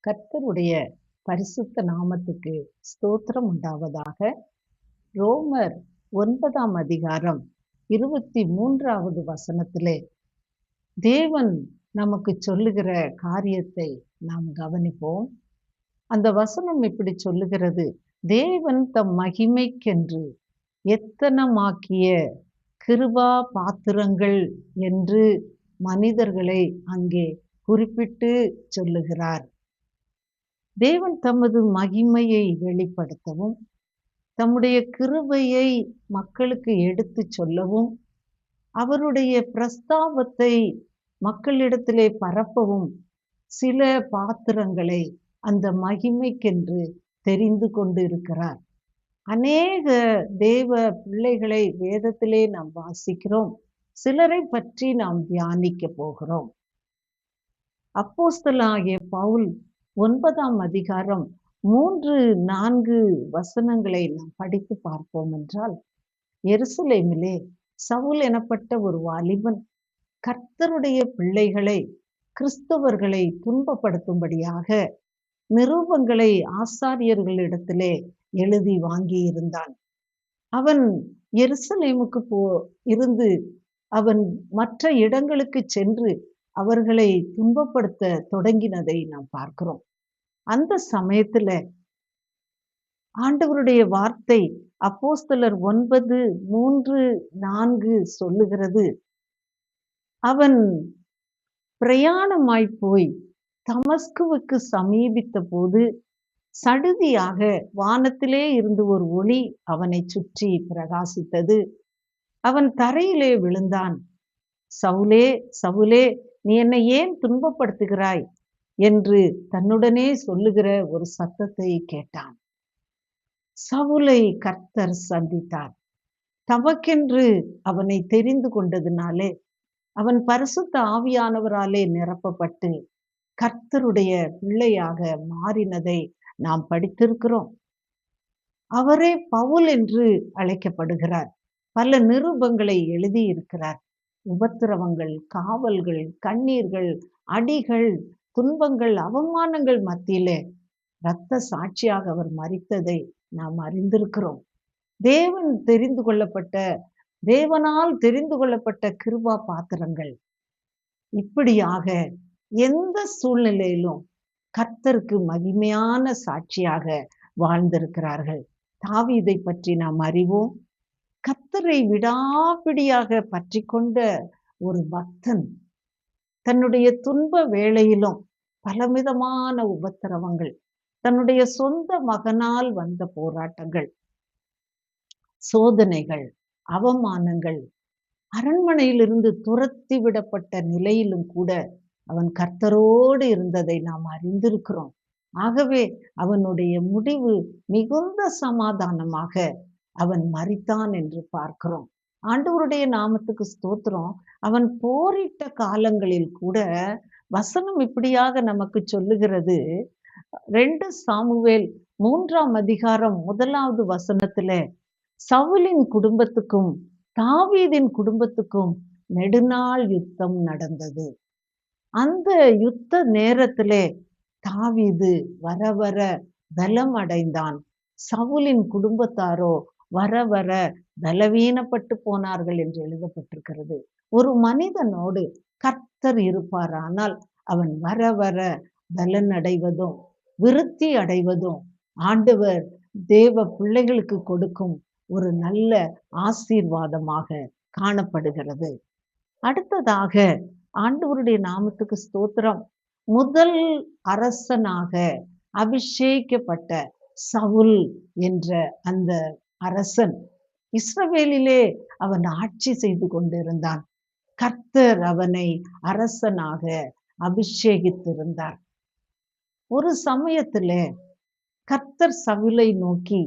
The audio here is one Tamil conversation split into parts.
கர்த்தருடைய பரிசுத்த நாமத்துக்கு ஸ்தோத்திரம் உண்டாவதாக. ரோமர் 9ஆம் அதிகாரம் 23வது வசனத்திலே தேவன் நமக்கு சொல்லுகிற காரியத்தை நாம் கவனிப்போம். அந்த வசனம் இப்படி சொல்லுகிறது: தேவன் தம் மகிமைக்கென்று எத்தனமாக்கிய கிருபா பாத்திரங்கள் என்று மனிதர்களை அங்கே குறிப்பிட்டு சொல்லுகிறார். தேவன் தமது மகிமையை வெளிப்படுத்தவும், தம்முடைய கிருபையை மக்களுக்கு எடுத்து சொல்லவும், அவருடைய பிரஸ்தாபத்தை மக்களிடத்திலே பரப்பவும் சில பாத்திரங்களை அந்த மகிமைக்கென்று தெரிந்து கொண்டு இருக்கிறார். அநேக தேவ பிள்ளைகளை வேதத்திலே நாம் வாசிக்கிறோம். சிலரை பற்றி நாம் தியானிக்க போகிறோம். அப்போஸ்தலனாகிய பவுல் 9ஆம் அதிகாரம் 3-4 வசனங்களை நாம் படித்து பார்ப்போம் என்றால், எருசலேமிலே சவுல் எனப்பட்ட ஒரு வாலிபன் கர்த்தருடைய பிள்ளைகளை, கிறிஸ்தவர்களை துன்பப்படுத்தும்படியாக நிருபங்களை ஆசாரியர்களிடத்திலே எழுதி வாங்கியிருந்தான். அவன் எருசலேமுக்கு இருந்து அவன் மற்ற இடங்களுக்கு சென்று அவர்களை துன்பப்படுத்த தொடங்கினதை நாம் பார்க்கிறோம். அந்த சமயத்துல ஆண்டவருடைய வார்த்தை அப்போஸ்தலர் 9:3-4 சொல்லுகிறது: அவன் பிரயாணமாய் போய் தமஸ்குவுக்கு சமீபித்த போது சடுதியாக வானத்திலே இருந்து ஒரு ஒளி அவனை சுற்றி பிரகாசித்தது. அவன் தரையிலே விழுந்தான். சவுலே, சவுலே, நீ என்னை ஏன் துன்பப்படுத்துகிறாய் என்று தன்னுடனே சொல்லுகிற ஒரு சத்தத்தை கேட்டான். சவுலை கர்த்தர் சந்தித்தார். தமக்கென்று அவனை தெரிந்து கொண்டதினாலே, அவன் பரிசுத்த ஆவியானவராலே நிரப்பப்பட்டு கர்த்தருடைய பிள்ளையாக மாறினதை நாம் படித்திருக்கிறோம். அவரே பவுல் என்று அழைக்கப்படுகிறார். பல நிருபங்களை எழுதியிருக்கிறார். உபத்திரவங்கள், காவல்கள், கண்ணீர்கள், அடிகள், துன்பங்கள், அவமானங்கள் மத்தியிலே இரத்த சாட்சியாக அவர் மரித்ததை நாம் அறிந்திருக்கிறோம். தேவனால் தெரிந்து கொள்ளப்பட்ட கிருபா பாத்திரங்கள் இப்படியாக எந்த சூழ்நிலையிலும் கர்த்தருக்கு மகிமையான சாட்சியாக வாழ்ந்திருக்கிறார்கள். தாவீதை பற்றி நாம் அறிவோம். கர்த்தரை விடாப்பிடியாக பற்றி கொண்ட ஒரு பக்தன், தன்னுடைய துன்ப வேளையிலும் பலவிதமான உபத்திரவங்கள், தன்னுடைய சொந்த மகனால் வந்த போராட்டங்கள், சோதனைகள், அவமானங்கள், அரண்மனையிலிருந்து துரத்தி விடப்பட்ட நிலையிலும் கூட அவன் கர்த்தரோடு இருந்ததை நாம் அறிந்திருக்கிறோம். ஆகவே அவனுடைய முடிவு மிகுந்த சமாதானமாக அவன் மரித்தான் என்று பார்க்கிறோம். ஆண்டவருடைய நாமத்துக்கு ஸ்தோத்திரம். அவன் போரிட்ட காலங்களில் கூட வசனம் இப்படியாக நமக்கு சொல்லுகிறது. 2 சாமுவேல் 3ஆம் அதிகாரம் 1வது வசனத்துல, சவுலின் குடும்பத்துக்கும் தாவீதின் குடும்பத்துக்கும் நெடுநாள் யுத்தம் நடந்தது. அந்த யுத்த நேரத்திலே தாவீது வர வர பலம் அடைந்தான். சவுலின் குடும்பத்தாரோ வர வர பலவீனப்பட்டு போனார்கள் என்று எழுதப்பட்டிருக்கிறது. ஒரு மனிதனோடு கர்த்தர் இருப்பாரானால் அவன் வர வர பலன் அடைவதும் விருத்தி அடைவதும் ஆண்டவர் தேவ பிள்ளைகளுக்கு கொடுக்கும் ஒரு நல்ல ஆசீர்வாதமாக காணப்படுகிறது. அடுத்ததாக ஆண்டவருடைய நாமத்துக்கு ஸ்தோத்திரம். முதல் அரசனாக அபிஷேகிக்கப்பட்ட சவுல் என்ற அந்த அரசன் இஸ்ரவேலிலே அவன் ஆட்சி செய்து கொண்டிருந்தான். கர்த்தர் அவனை அரசனாக அபிஷேகித்திருந்தார். ஒரு சமயத்திலே கர்த்தர் சவுலை நோக்கி,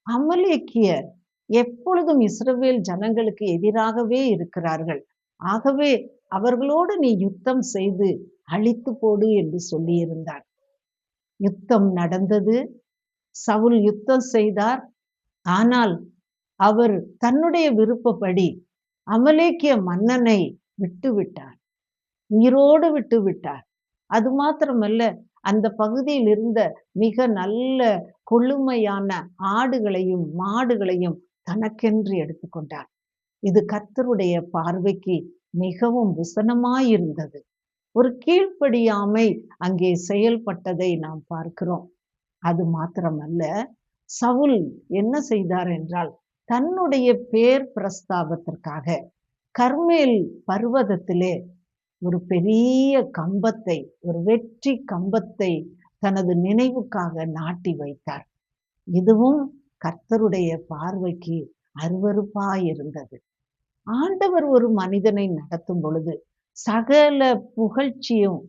அமலேக்கியர் எப்பொழுதும் இஸ்ரவேல் ஜனங்களுக்கு எதிராகவே இருக்கிறார்கள், ஆகவே அவர்களோடு நீ யுத்தம் செய்து அழித்து போடு என்று சொல்லியிருந்தார். யுத்தம் நடந்தது. சவுல் யுத்தம் செய்தார். ஆனால் அவர் தன்னுடைய விருப்பப்படி அமலேக்கிய மன்னனை விட்டுவிட்டார், உயிரோடு விட்டுவிட்டார். அது மாத்திரமல்ல, அந்த பகுதியில் இருந்த மிக நல்ல கொழுமையான ஆடுகளையும் மாடுகளையும் தனக்கென்று எடுத்துக்கொண்டார். இது கர்த்தருடைய பார்வைக்கு மிகவும் விசனமாயிருந்தது. ஒரு கீழ்ப்படியாமை அங்கே செயல்பட்டதை நாம் பார்க்கிறோம். அது மாத்திரமல்ல, சவுல் என்ன செய்தார் என்றால், தன்னுடைய பேர் பிரஸ்தாபத்திற்காக கர்மேல் பர்வதத்திலே ஒரு பெரிய கம்பத்தை, ஒரு வெற்றி கம்பத்தை தனது நினைவுக்காக நாட்டி வைத்தார். இதுவும் கர்த்தருடைய பார்வைக்கு அருவருப்பாயிருந்தது. ஆண்டவர் ஒரு மனிதனை நடத்தும் பொழுது சகல புகழ்ச்சியும்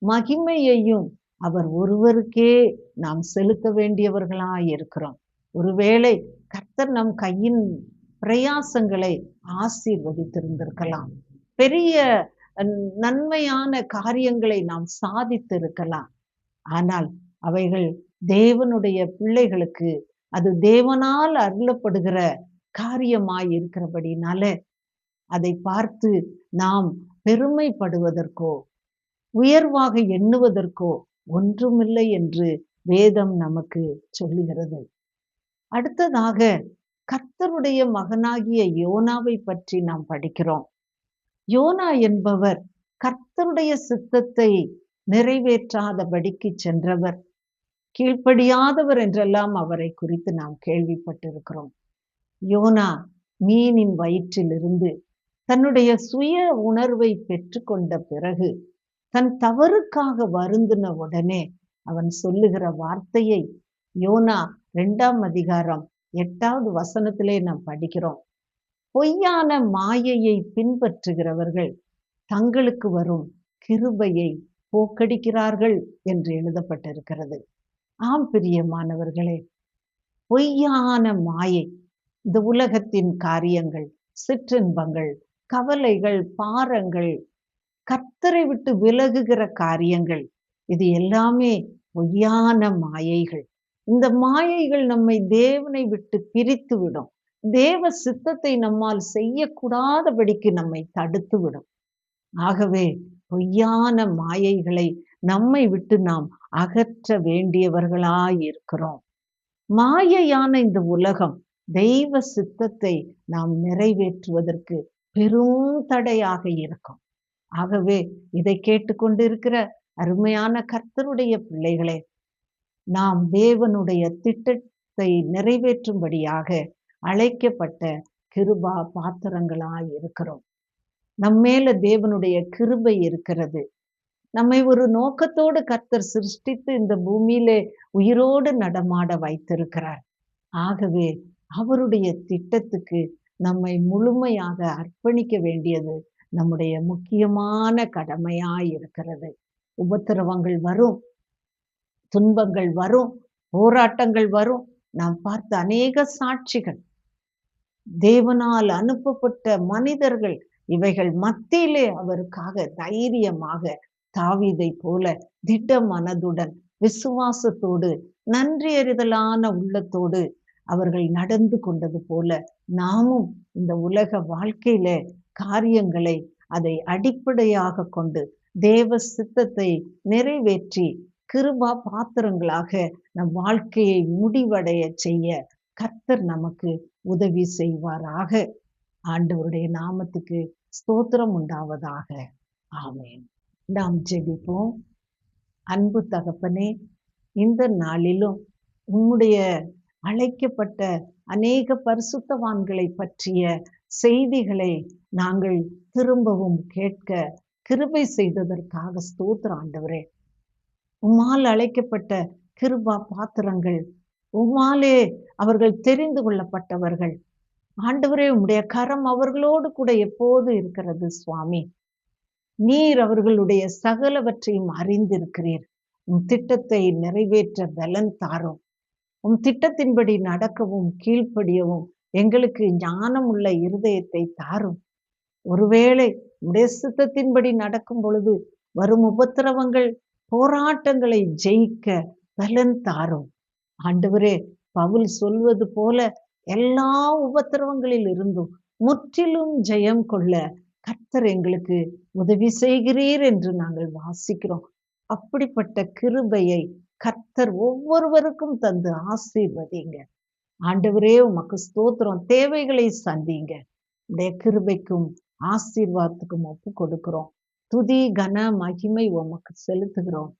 மகிமையையும் அவர் ஒருவருக்கே நாம் செலுத்த வேண்டியவர்களாய் இருக்கிறோம். ஒருவேளை கர்த்தர் நம் கையின் பிரயாசங்களை ஆசீர்வதித்திருந்திருக்கலாம். பெரிய நன்மையான காரியங்களை நாம் சாதித்திருக்கலாம். ஆனால் அவைகள் தேவனுடைய பிள்ளைகளுக்கு அது தேவனால் அருளப்படுகிற காரியமாய் இருக்கிறபடினால அதை பார்த்து நாம் பெருமைப்படுவதற்கோ உயர்வாக எண்ணுவதற்கோ ஒன்றுமில்லை என்று வேதம் நமக்கு சொல்லுகிறது. அடுத்ததாக கர்த்தருடைய மகனாகிய யோனாவை பற்றி நாம் படிக்கிறோம். யோனா என்பவர் கர்த்தருடைய சித்தத்தை நிறைவேற்றாதபடிக்கு சென்றவர், கீழ்ப்படியாதவர் என்றெல்லாம் அவரை குறித்து நாம் கேள்விப்பட்டிருக்கிறோம். யோனா மீனின் வயிற்றிலிருந்து தன்னுடைய சுய உணர்வை பெற்றுக்கொண்ட பிறகு தன் தவறுக்காக வருந்தின உடனே அவன் சொல்லுகிற வார்த்தையை யோனா 2ஆம் அதிகாரம் 8வது வசனத்திலே நாம் படிக்கிறோம். பொய்யான மாயையை பின்பற்றுகிறவர்கள் தங்களுக்கு வரும் கிருபையை போக்கடிக்கிறார்கள் என்று எழுதப்பட்டிருக்கிறது. ஆம் பிரியமானவர்களே, பொய்யான மாயை, இந்த உலகத்தின் காரியங்கள், சிற்றின்பங்கள், கவலைகள், பாரங்கள், கர்த்தரை விட்டு விலகுகிற காரியங்கள், இது எல்லாமே பொய்யான மாயைகள். இந்த மாயைகள் நம்மை தேவனை விட்டு பிரித்து விடும். தேவ சித்தத்தை நம்மால் செய்யக்கூடாதபடிக்கு நம்மை தடுத்து விடும். ஆகவே பொய்யான மாயைகளை நம்மை விட்டு நாம் அகற்ற வேண்டியவர்களாய் இருக்கிறோம். மாயையான இந்த உலகம் தெய்வ சித்தத்தை நாம் நிறைவேற்றுவதற்கு பெரும் தடையாக இருக்கும். ஆகவே இதை கேட்டுக்கொண்டிருக்கிற அருமையான கர்த்தருடைய பிள்ளைகளே, நாம் தேவனுடைய திட்டத்தை நிறைவேற்றும்படியாக அழைக்கப்பட்ட கிருபா பாத்திரங்களாய் இருக்கிறோம். நம்மேல தேவனுடைய கிருபை இருக்கிறது. நம்மை ஒரு நோக்கத்தோடு கர்த்தர் சிருஷ்டித்து இந்த பூமியிலே உயிரோடு நடமாட வைத்திருக்கிறார். ஆகவே அவருடைய திட்டத்துக்கு நம்மை முழுமையாக அர்ப்பணிக்க வேண்டியது நம்முடைய முக்கியமான கடமையாய் இருக்கிறது. உபத்திரவங்கள் வரும், துன்பங்கள் வரும், போராட்டங்கள் வரும். நாம் பார்த்த அநேக சாட்சிகள், தேவனால் அனுப்பப்பட்ட மனிதர்கள், இவைகள் மத்தியிலே அவருக்காக தைரியமாக தாவீதை போல திட மனதுடன் விசுவாசத்தோடு நன்றியறிதலான உள்ளத்தோடு அவர்கள் நடந்து கொண்டது போல நாமும் இந்த உலக வாழ்க்கையில காரியங்களை அதை அடிப்படையாக கொண்டு தேவ சித்தத்தை நிறைவேற்றி கிருபா பாத்திரங்களாக நம் வாழ்க்கையை முடிவடைய செய்ய கர்த்தர் நமக்கு உதவி செய்வாராக. ஆண்டவருடைய நாமத்துக்கு ஸ்தோத்திரம் உண்டாவதாக. ஆமென். நாம் ஜெபிப்போம். அன்பு தகப்பனே, இந்த நாளிலும் உம்முடைய அழைக்கப்பட்ட அநேக பரிசுத்தவான்களை பற்றிய செய்திகளை நாங்கள் திரும்பவும் கேட்க கிருபை செய்ததற்காக ஸ்தோத்திரம் ஆண்டவரே. உம்மால் அழைக்கப்பட்ட கிருபா பாத்திரங்கள், உம்மாலே அவர்கள் தெரிந்து கொள்ளப்பட்டவர்கள். ஆண்டவரே, உம்முடைய கரம் அவர்களோடு கூட எப்போது இருக்கிறது சுவாமி. நீர் அவர்களுடைய சகலவற்றையும் அறிந்திருக்கிறீர். உம் திட்டத்தை நிறைவேற்ற பலன் தாரும். உம் திட்டத்தின்படி நடக்கவும் கீழ்ப்படியவும் எங்களுக்கு ஞானம் உள்ள இருதயத்தை தாரும். ஒருவேளை உடைய சித்தத்தின்படி நடக்கும் பொழுது வரும் உபத்திரவங்கள், போராட்டங்களை ஜெயிக்க பலன் தாரும். ஆண்டவரே, பவுல் சொல்வது போல எல்லா உபத்திரவங்களில் இருந்தும் முற்றிலும் ஜெயம் கொள்ள கர்த்தர் எங்களுக்கு உதவி செய்கிறீர் என்று நாங்கள் வாசிக்கிறோம். அப்படிப்பட்ட கிருபையை கர்த்தர் ஒவ்வொருவருக்கும் தந்து ஆசீர்வதிங்க. ஆண்டவரே உமக்கு ஸ்தோத்திரம். தேவைகளை சந்திங்க. உடைய கிருபைக்கும் ஆசீர்வாதத்துக்கும் ஒப்பு கொடுக்கிறோம். துதி கன மகிமை உமக்கு செலுத்துகிறோம்.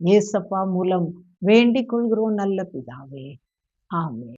ஏசப்பா மூலம் வேண்டிக் கொள்கிறோம் நல்ல பிதாவே. ஆமென்.